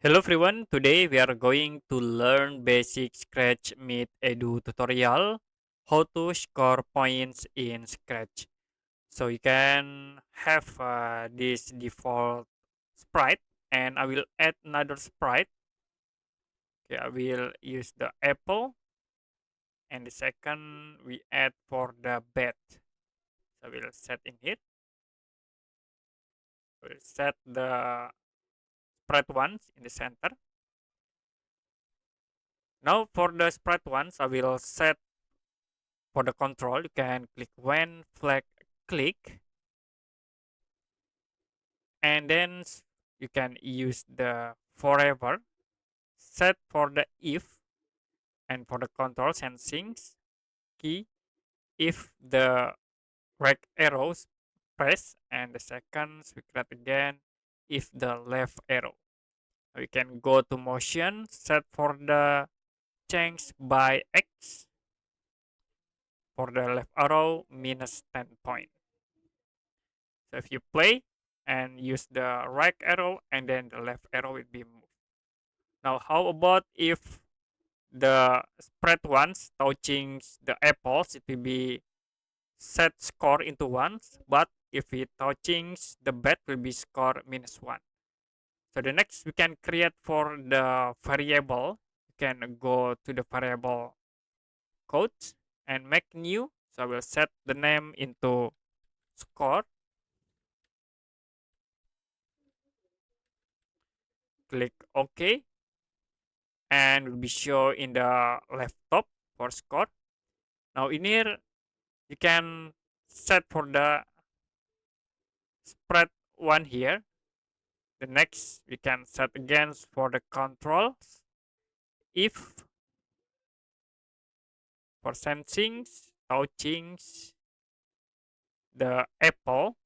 Hello everyone, today we are going to learn basic Scratch Meet Edu tutorial, how to score points in Scratch. So you can have this default sprite and I will add another sprite. Okay, I will use the apple and the second we add for the bed. So we'll set in here. We'll set the sprite ones in the center. Now for the sprite ones, I will set for the control. You can click when flag click, and then you can use the forever set for the if, and for the control sensing key if the right arrows press, and the seconds we create again if the left arrow. We can go to motion, set for the change by X, for the left arrow minus 10 point. So if you play and use the right arrow and then the left arrow will be moved. Now how about if the spread ones touching the apples, it will be set score into ones, but if it touching the bed will be score minus one. So the next we can create for the variable. You can go to the variable code and make new. So I will set the name into score. Click OK, and will be shown in the left top for score. Now in here you can set for the spread one here. The next we can set again for the controls. If for sensing, touching the apple,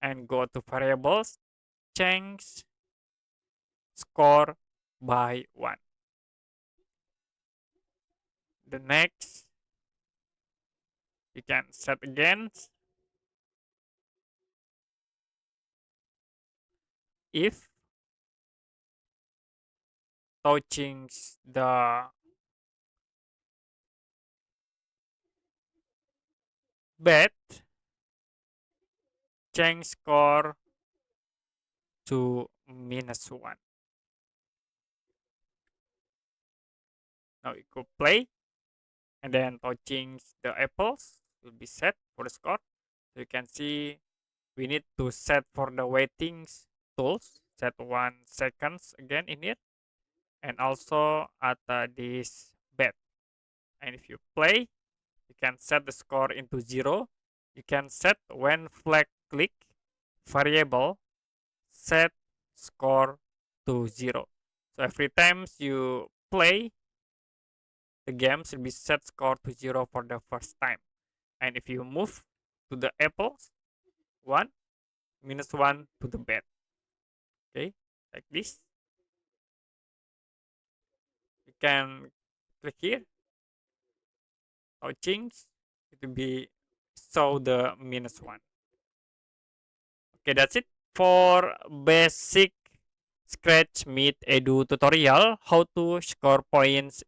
and go to variables, change score by one. The next you can set again if touching the bed, change score to minus one. Now you could play, and then touching the apples will be set for the score. So you can see we need to set for the weightings tools, set 1 seconds again in here, and also at this bed. And if you play, you can set the score into 0. You can set when flag click variable set score to 0. So every time you play, the game should be set score to 0 for the first time. And if you move to the apples, 1 minus 1 to the bed. Okay, like this. You can click here, touching, it will be show the minus 1. Okay, that's it for basic Scratch Meet Edu tutorial, how to score points